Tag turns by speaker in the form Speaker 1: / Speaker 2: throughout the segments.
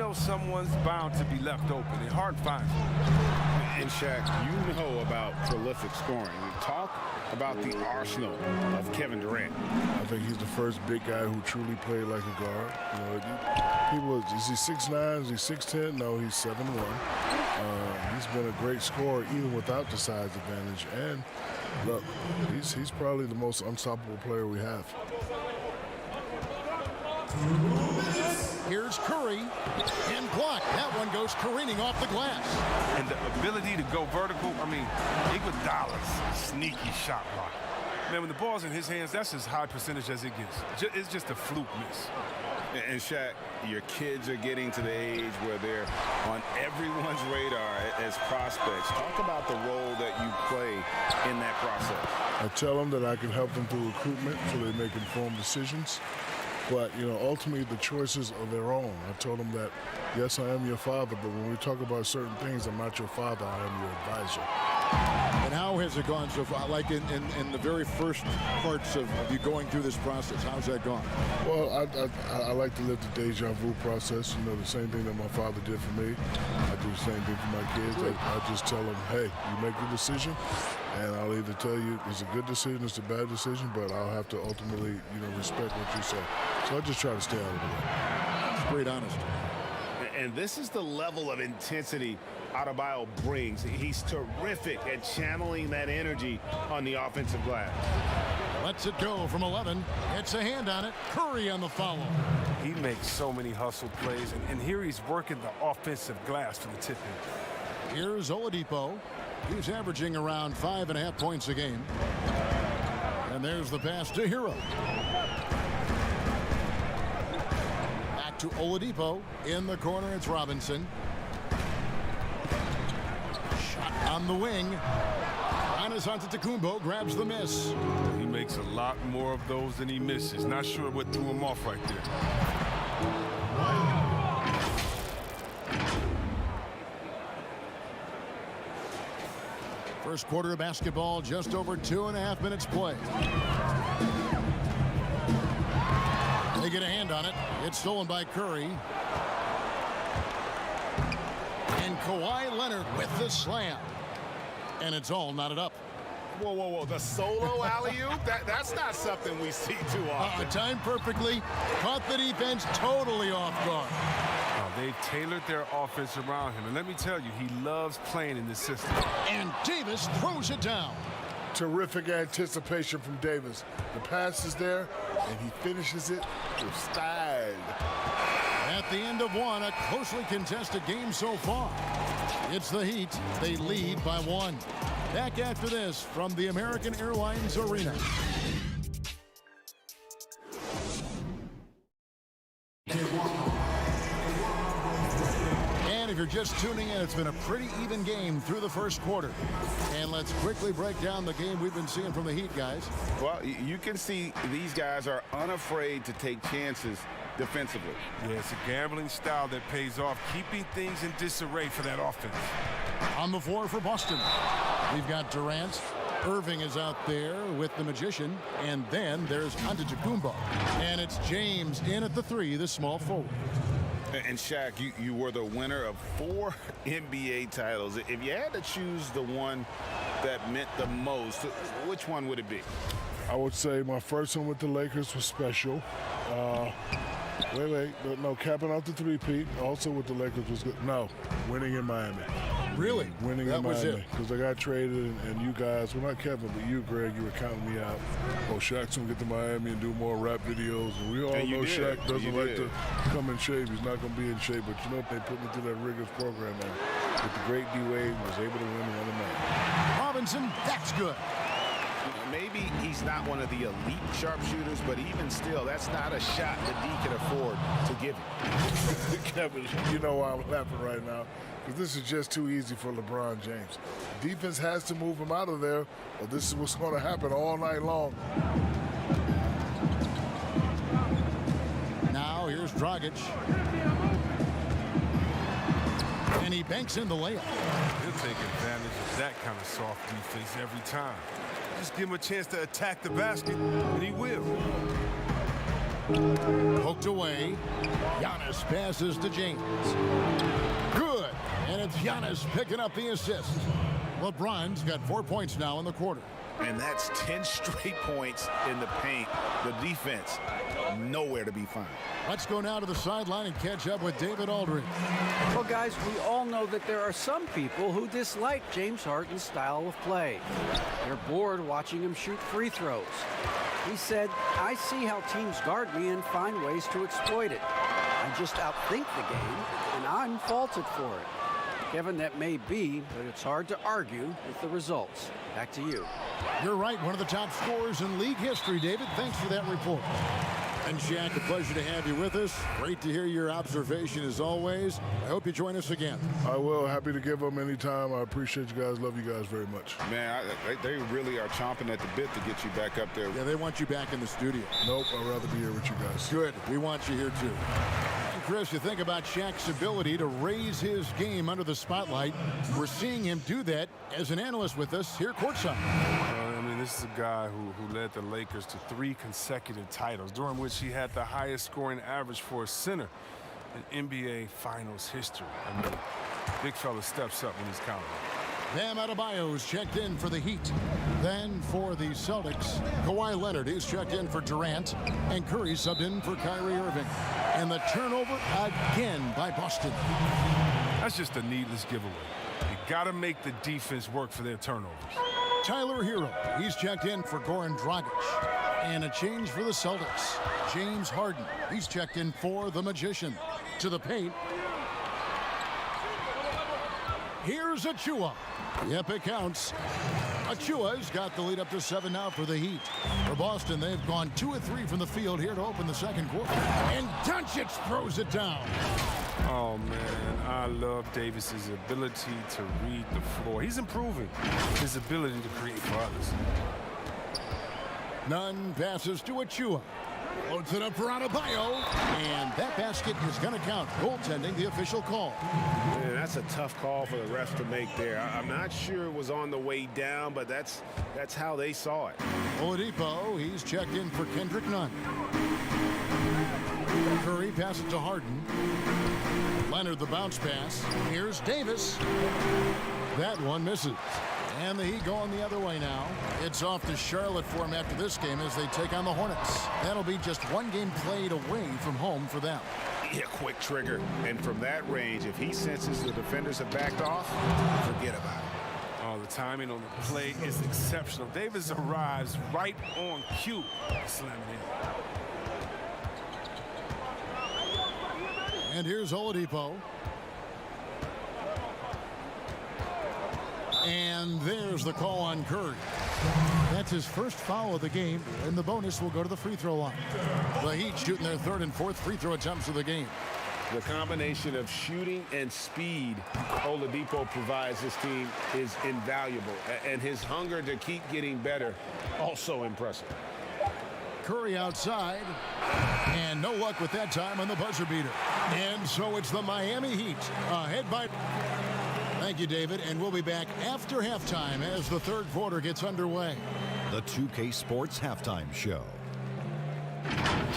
Speaker 1: know someone's bound to be left open. It's hard to find.
Speaker 2: And Shaq, you know about prolific scoring. Talk about the arsenal of Kevin Durant.
Speaker 3: I think he's the first big guy who truly played like a guard. You know, is he 6'9"? Is he 6'10"? No, he's 7'1". He's been a great scorer even without the size advantage. And look, he's probably the most unstoppable player we have.
Speaker 4: Here's Curry, and blocked. That one goes careening off the glass.
Speaker 1: And the ability to go vertical, I mean, Iguodala's sneaky shot block. Man, when the ball's in his hands, that's as high percentage as it gets. It's just a fluke miss.
Speaker 2: And Shaq, your kids are getting to the age where they're on everyone's radar as prospects. Talk about the role that you play in that process.
Speaker 3: I tell them that I can help them through recruitment so they make informed decisions. But, you know, ultimately the choices are their own. I told them that, yes, I am your father, but when we talk about certain things, I'm not your father, I am your advisor.
Speaker 4: And how has it gone so far? Like in the very first parts of you going through this process, how's that gone?
Speaker 3: Well, I like to live the deja vu process. You know, the same thing that my father did for me. I do the same thing for my kids. I just tell them, hey, you make the decision, and I'll either tell you it's a good decision, it's a bad decision, but I'll have to ultimately, you know, respect what you say. So I just try to stay out of the way.
Speaker 4: It's great honesty.
Speaker 2: And this is the level of intensity Adebayo brings. He's terrific at channeling that energy on the offensive glass.
Speaker 4: Lets it go from 11. Gets a hand on it. Curry on the follow.
Speaker 1: He makes so many hustle plays, and here he's working the offensive glass for the tip-in.
Speaker 4: Here's Oladipo. He's averaging around 5.5 points a game. And there's the pass to Hero. Back to Oladipo. In the corner, it's Robinson. Shot on the wing. Giannis Antetokounmpo grabs the miss.
Speaker 1: He makes a lot more of those than he misses. Not sure what threw him off right there.
Speaker 4: First quarter of basketball, just over 2.5 minutes play. They get a hand on it. It's stolen by Curry. And Kawhi Leonard with the slam. And it's all knotted up.
Speaker 2: Whoa, whoa, whoa. The solo alley-oop? That's not something we see too often.
Speaker 4: Timed perfectly. Caught the defense totally off guard.
Speaker 1: They've tailored their offense around him. And let me tell you, he loves playing in this system.
Speaker 4: And Davis throws it down.
Speaker 3: Terrific anticipation from Davis. The pass is there, and he finishes it with style.
Speaker 4: At the end of one, a closely contested game so far. It's the Heat. They lead by 1. Back after this from the American Airlines Arena. And if you're just tuning in, it's been a pretty even game through the first quarter. And let's quickly break down the game we've been seeing from the Heat, guys.
Speaker 2: Well, you can see these guys are unafraid to take chances defensively.
Speaker 1: Yeah, it's a gambling style that pays off, keeping things in disarray for that offense.
Speaker 4: On the floor for Boston, we've got Durant. Irving is out there with the Magician. And then there's Antetokounmpo. And it's James in at the 3, the small forward.
Speaker 2: And Shaq, you were the winner of 4 NBA titles. If you had to choose the one that meant the most, which one would it be?
Speaker 3: I would say my first one with the Lakers was special. No, capping out the 3-peat. Also with the Lakers was good. No, winning in Miami.
Speaker 4: Really?
Speaker 3: Winning
Speaker 4: that
Speaker 3: in
Speaker 4: was
Speaker 3: Miami.
Speaker 4: it.
Speaker 3: Because I got traded, and you guys, well, not Kevin, but you, Greg, you were counting me out. Oh, Shaq's going to get to Miami and do more rap videos. And we all know Shaq doesn't like to come in shape. He's not going to be in shape. But you know, they put me through that rigorous program, and with the great D-Wade, was able to win one of them.
Speaker 4: Robinson, that's good.
Speaker 2: Maybe he's not one of the elite sharpshooters, but even still, that's not a shot that D can afford to give him.
Speaker 3: Kevin, you know why I'm laughing right now. Because this is just too easy for LeBron James. Defense has to move him out of there, or this is what's going to happen all night long.
Speaker 4: Now here's Dragic. And he banks in the layup.
Speaker 1: He'll take advantage of that kind of soft defense every time. Just give him a chance to attack the basket, and he will.
Speaker 4: Poked away. Giannis passes to James. Good. And it's Giannis picking up the assist. LeBron's got 4 points now in the quarter.
Speaker 2: And that's 10 straight points in the paint. The defense, nowhere to be found.
Speaker 4: Let's go now to the sideline and catch up with David Aldridge.
Speaker 5: Well, guys, we all know that there are some people who dislike James Harden's style of play. They're bored watching him shoot free throws. He said, "I see how teams guard me and find ways to exploit it. I just outthink the game, and I'm faulted for it." Kevin, that may be, but it's hard to argue with the results. Back to you.
Speaker 4: You're right, one of the top scorers in league history, David. Thanks for that report. And Shaq, a pleasure to have you with us. Great to hear your observation as always. I hope you join us again.
Speaker 3: I will. Happy to give them anytime. I appreciate you guys. Love you guys very much.
Speaker 2: Man, they really are chomping at the bit to get you back up there.
Speaker 4: Yeah, they want you back in the studio.
Speaker 3: Nope, I'd rather be here with you guys.
Speaker 4: Good. We want you here, too. And Chris, you think about Shaq's ability to raise his game under the spotlight. We're seeing him do that as an analyst with us here courtside.
Speaker 1: I mean, this is a guy who led the Lakers to 3 consecutive titles, during which he had the highest scoring average for a center in NBA Finals history. I mean, big fella steps up when he's counted.
Speaker 4: Bam Adebayo's checked in for the Heat. Then for the Celtics, Kawhi Leonard is checked in for Durant, and Curry subbed in for Kyrie Irving. And the turnover again by Boston.
Speaker 1: That's just a needless giveaway. You got to make the defense work for their turnovers.
Speaker 4: Tyler Hero, he's checked in for Goran Dragic. And a change for the Celtics. James Harden, he's checked in for the Magician. To the paint. Here's Achua. Yep, it counts. Achua's got the lead up to 7 now for the Heat. For Boston, they've gone 2 of 3 from the field here to open the second quarter. And Doncic throws it down.
Speaker 1: Oh, man, I love Davis's ability to read the floor. He's improving his ability to create for others.
Speaker 4: Nunn passes to Achua. Loads it up for Adebayo. And that basket is going to count. Goaltending, the official call.
Speaker 2: Man, that's a tough call for the refs to make there. I'm not sure it was on the way down, but that's how they saw it.
Speaker 4: Oladipo, he's checked in for Kendrick Nunn. Curry passes to Harden. Leonard, the bounce pass. Here's Davis. That one misses. And the Heat going the other way now. It's off to Charlotte for him after this game as they take on the Hornets. That'll be just 1 game played away from home for them.
Speaker 2: Yeah, quick trigger. And from that range, if he senses the defenders have backed off, forget about it.
Speaker 1: Oh, the timing on the play is exceptional. Davis arrives right on cue. Slam it in.
Speaker 4: And here's Oladipo. And there's the call on Curry. That's his first foul of the game, and the bonus will go to the free throw line. The Heat shooting their 3rd and 4th free throw attempts of the game.
Speaker 2: The combination of shooting and speed Oladipo provides this team is invaluable. And his hunger to keep getting better, also impressive.
Speaker 4: Curry outside, and no luck with that time on the buzzer beater. And so it's the Miami Heat ahead by... Thank you, David, and we'll be back after halftime as the 3rd quarter gets underway.
Speaker 6: The 2K Sports Halftime Show.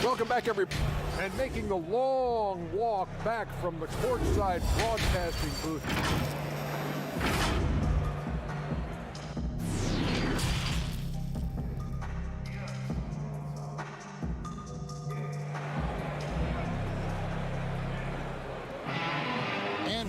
Speaker 7: Welcome back, everybody. And making the long walk back from the courtside broadcasting booth.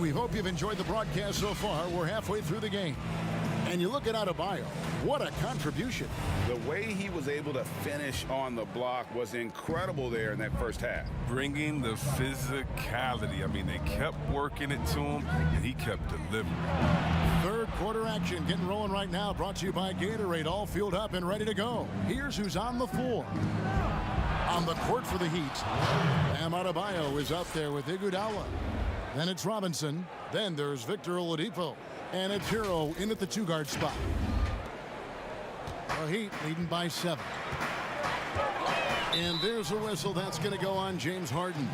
Speaker 4: We hope you've enjoyed the broadcast so far. We're halfway through the game. And you look at Adebayo. What a contribution.
Speaker 2: The way he was able to finish on the block was incredible there in that first half.
Speaker 1: Bringing the physicality. I mean, they kept working it to him, and he kept delivering.
Speaker 4: 3rd quarter action getting rolling right now. Brought to you by Gatorade. All fueled up and ready to go. Here's who's on the floor. On the court for the Heat, Bam Adebayo is up there with Iguodala. Then it's Robinson. Then there's Victor Oladipo. And it's Hero in at the 2-guard spot. The Heat leading by 7. And there's a whistle. That's going to go on James Harden.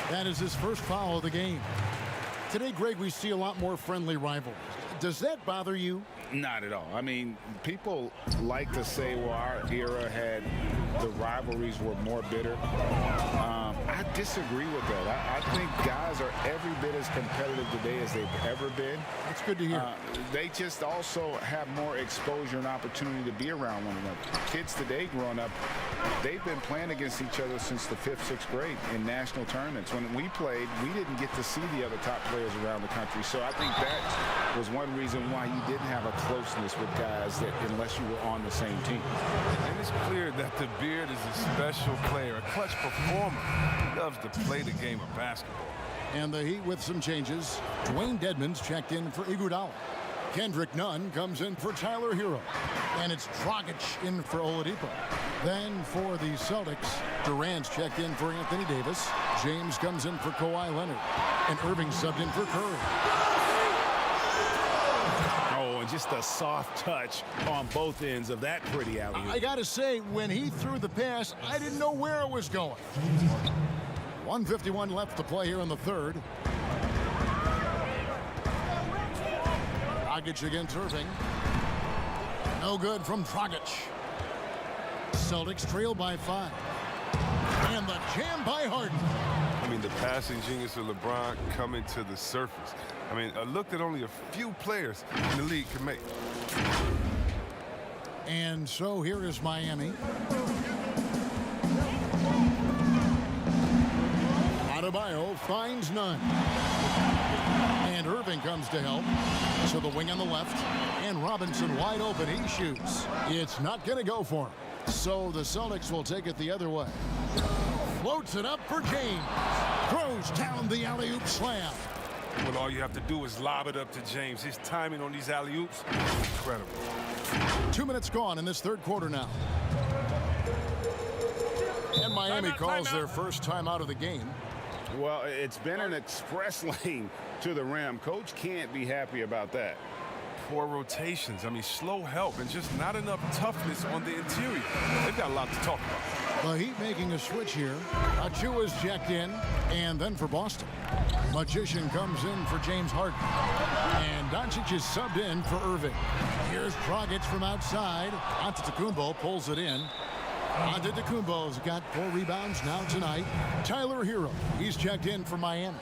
Speaker 4: That is his first foul of the game. Today, Greg, we see a lot more friendly rivalries. Does that bother you?
Speaker 2: Not at all. I mean, people like to say, well, our era had the rivalries were more bitter. I disagree with that. I think guys are every bit as competitive today as they've ever been.
Speaker 4: That's good to hear.
Speaker 2: They just also have more exposure and opportunity to be around one another. Kids today growing up, they've been playing against each other since the 5th, 6th grade in national tournaments. When we played, we didn't get to see the other top players around the country. So I think that was one reason why you didn't have a closeness with guys that unless you were on the same team.
Speaker 1: And it's clear that the Beard is a special player, a clutch performer. He loves to play the game of basketball.
Speaker 4: And the Heat with some changes. Dwayne Dedmon's checked in for Iguodala. Kendrick Nunn comes in for Tyler Hero. And it's Dragic in for Oladipo. Then for the Celtics, Durant's checked in for Anthony Davis. James comes in for Kawhi Leonard. And Irving subbed in for Curry.
Speaker 2: Oh, and just a soft touch on both ends of that pretty alley-oop.
Speaker 4: I gotta say, when he threw the pass, I didn't know where it was going. 1:51 left to play here in the third. Dragic against Irving. No good from Dragic. Celtics trail by 5. And the jam by Harden.
Speaker 1: I mean, the passing genius of LeBron coming to the surface. I mean, a look that only a few players in the league can make.
Speaker 4: And so here is Miami. Adebayo finds none. And Irving comes to help. So the wing on the left. And Robinson wide open. He shoots. It's not going to go for him. So the Celtics will take it the other way. Floats it up for James. Throws down the alley-oop slam.
Speaker 1: Well, all you have to do is lob it up to James. His timing on these alley-oops, incredible.
Speaker 4: 2 minutes gone in this third quarter now. And Miami calls their first time out of the game.
Speaker 2: Well, it's been an express lane to the rim. Coach can't be happy about that.
Speaker 1: Poor rotations. I mean, slow help and just not enough toughness on the interior. They've got a lot to talk about.
Speaker 4: The Heat making a switch here. Achua's checked in, and then for Boston. Magician comes in for James Harden. And Doncic is subbed in for Irving. Here's Dragic from outside. Antetokounmpo pulls it in. Antetokounmpo's got 4 rebounds now tonight. Tyler Hero, he's checked in for Miami.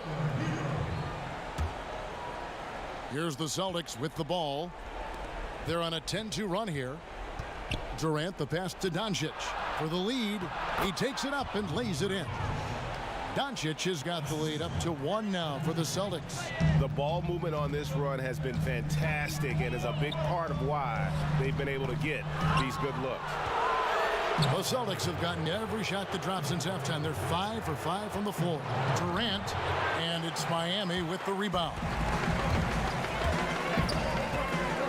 Speaker 4: Here's the Celtics with the ball. They're on a 10-2 run here. Durant, the pass to Doncic. For the lead, he takes it up and lays it in. Doncic has got the lead up to 1 now for the Celtics.
Speaker 8: The ball movement on this run has been fantastic and is a big part of why they've been able to get these good looks.
Speaker 4: The Celtics have gotten every shot that dropped since halftime. They're 5 for 5 from the floor. Durant, and it's Miami with the rebound.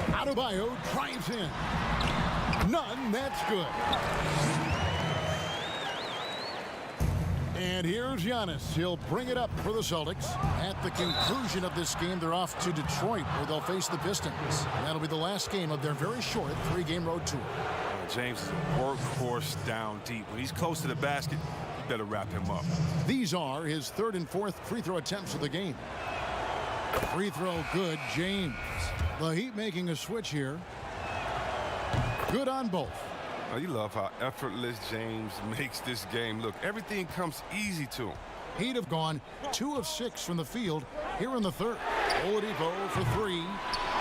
Speaker 4: Adebayo drives in. None, that's good. And here's Giannis. He'll bring it up for the Celtics. At the conclusion of this game, they're off to Detroit, where they'll face the Pistons. That'll be the last game of their very short 3-game road tour.
Speaker 1: James is a workhorse down deep. When he's close to the basket, you better wrap him up.
Speaker 4: These are his 3rd and 4th free throw attempts of the game. Free throw good, James. The Heat making a switch here. Good on both.
Speaker 1: Oh, you love how effortless James makes this game look. Everything comes easy to him.
Speaker 4: Heat have gone 2 of 6 from the field here in the third. Oladipo for 3.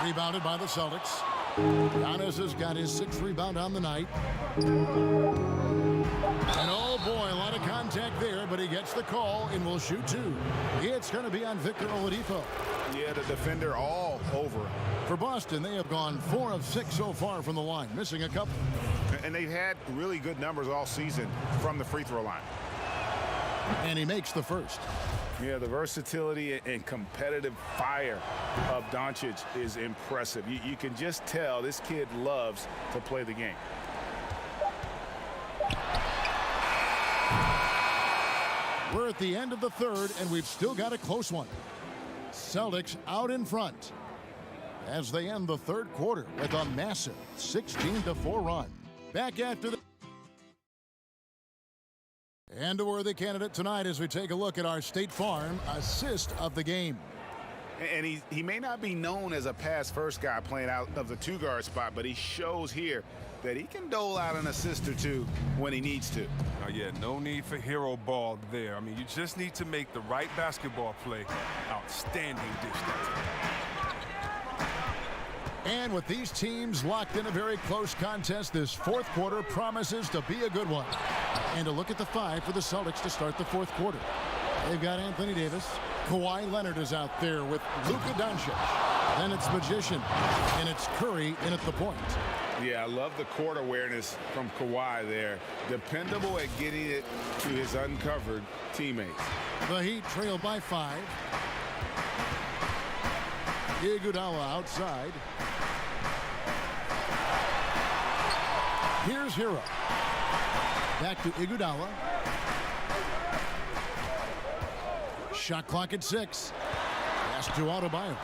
Speaker 4: Rebounded by the Celtics. Giannis has got his 6th rebound on the night. And oh boy, a lot of contact there, but he gets the call and will shoot 2. It's going to be on Victor Oladipo.
Speaker 2: Yeah, the defender all over.
Speaker 4: For Boston, they have gone 4 of 6 so far from the line, missing a couple.
Speaker 8: And they've had really good numbers all season from the free throw line.
Speaker 4: And he makes the first.
Speaker 2: Yeah, the versatility and competitive fire of Doncic is impressive. You can just tell this kid loves to play the game.
Speaker 4: We're at the end of the third, and we've still got a close one. Celtics out in front as they end the third quarter with a massive 16-4 run. Back after the... And a worthy candidate tonight as we take a look at our State Farm assist of the game.
Speaker 2: And he may not be known as a pass-first guy playing out of the two-guard spot, but he shows here that he can dole out an assist or two when he needs to.
Speaker 1: Yeah, no need for hero ball there. I mean, you just need to make the right basketball play. Outstanding dish that time.
Speaker 4: And with these teams locked in a very close contest, this fourth quarter promises to be a good one. And a look at the five for the Celtics to start the fourth quarter. They've got Anthony Davis. Kawhi Leonard is out there with Luka Doncic. Then it's Magician, and it's Curry in at the point.
Speaker 2: Yeah, I love the court awareness from Kawhi there. Dependable at getting it to his uncovered teammates.
Speaker 4: The Heat trail by 5. Iguodala outside. Here's Hero. Back to Iguodala. Shot clock at 6. Pass to Adebayo.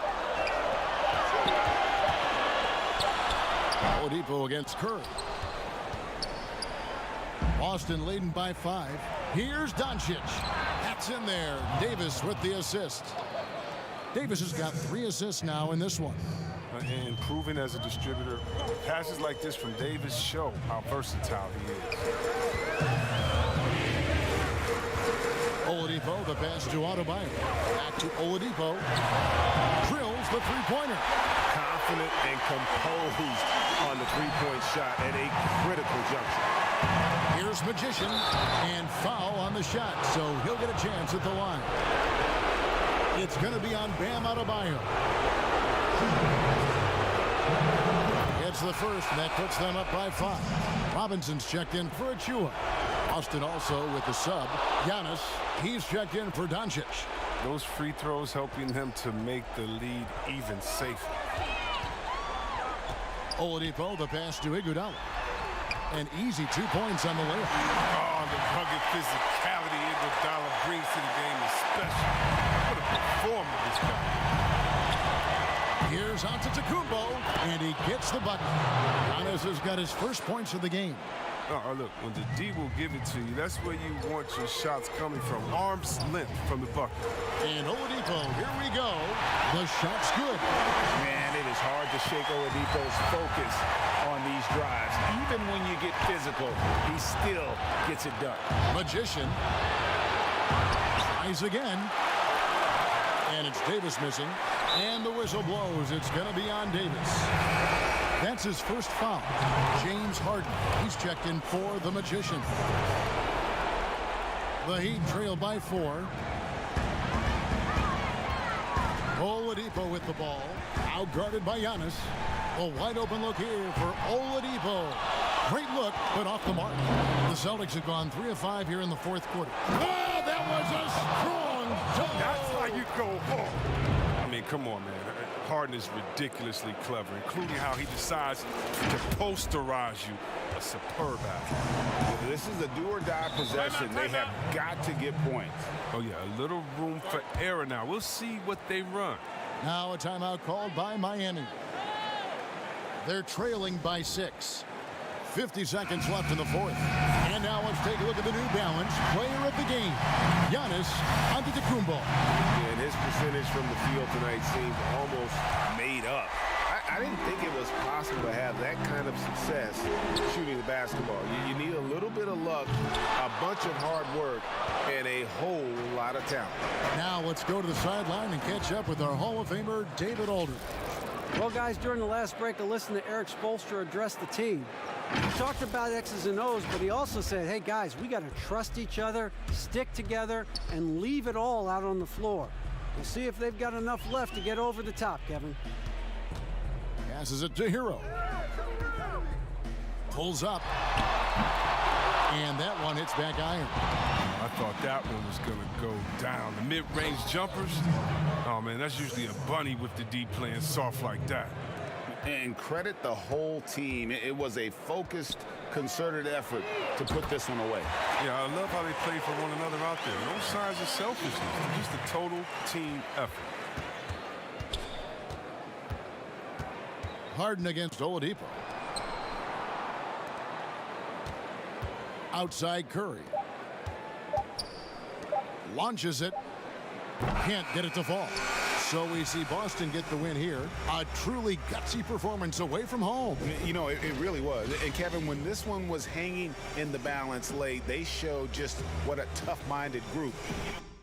Speaker 4: Oladipo against Curry. Boston leading by 5. Here's Doncic. That's in there. Davis with the assist. Davis has got 3 assists now in this one.
Speaker 1: And proven as a distributor. Passes like this from Davis show how versatile he is.
Speaker 4: Oladipo, the pass to Adebayo. Back to Oladipo. Drills the three-pointer.
Speaker 8: Confident and composed on the three-point shot at a critical juncture.
Speaker 4: Here's Magician, and foul on the shot, so he'll get a chance at the line. It's going to be on Bam Adebayo. It's the first, and that puts them up by 5. Robinson's checked in for Achua. Austin also with the sub. Giannis, he's checked in for Doncic.
Speaker 1: Those free throws helping them to make the lead even safer.
Speaker 4: Oladipo, the pass to Iguodala. An easy 2 points on the layup.
Speaker 1: Oh, the rugged physicality Iguodala brings to the game is special. What a performer this guy.
Speaker 4: Here's Antetokounmpo, and he gets the bucket. Giannis has got his first points of the game.
Speaker 1: Oh, look, when the D will give it to you, that's where you want your shots coming from. Arm's length from the bucket.
Speaker 4: And Oladipo, here we go. The shot's good.
Speaker 2: Man, it is hard to shake Oladipo's focus on these drives. Even when you get physical, he still gets it done.
Speaker 4: Magician tries again. And it's Davis missing. And the whistle blows. It's going to be on Davis. That's his first foul. James Harden, he's checked in for the Magician. The Heat trail by 4. Oladipo with the ball. Outguarded by Giannis. A wide open look here for Oladipo. Great look, but off the mark. The Celtics have gone 3 of 5 here in the fourth quarter. Oh, that was a strong toe.
Speaker 1: That's how you go home. I mean, come on, man. Harden is ridiculously clever, including how he decides to posterize you. A superb athlete.
Speaker 2: This is a do-or-die possession. They have got to get points.
Speaker 1: Oh, yeah, a little room for error now. We'll see what they run.
Speaker 4: Now a timeout called by Miami. They're trailing by 6. 50 seconds left in the fourth. And now let's take a look at the New Balance player of the game, Giannis Antetokounmpo.
Speaker 8: And his percentage from the field tonight seems almost made up.
Speaker 2: I didn't think it was possible to have that kind of success shooting the basketball. You need a little bit of luck, a bunch of hard work, and a whole lot of talent.
Speaker 4: Now let's go to the sideline and catch up with our Hall of Famer, David Aldridge.
Speaker 5: Well, guys, during the last break, I listened to Eric Spoelstra address the team. He talked about X's and O's, but he also said, hey, guys, we got to trust each other, stick together, and leave it all out on the floor. We'll see if they've got enough left to get over the top, Kevin.
Speaker 4: Passes it to Hero. Pulls up. And that one hits back iron.
Speaker 1: I thought that one was going to go down. The mid-range jumpers, oh, man, that's usually a bunny with the D playing soft like that.
Speaker 2: And credit the whole team. It was a focused, concerted effort to put this one away.
Speaker 1: Yeah, I love how they play for one another out there. No signs of selfishness, just a total team effort.
Speaker 4: Harden against Oladipo. Outside Curry. Launches it. Can't get it to fall. So we see Boston get the win here. A truly gutsy performance away from home.
Speaker 2: You know, it really was. And Kevin, when this one was hanging in the balance late, they showed just what a tough-minded group.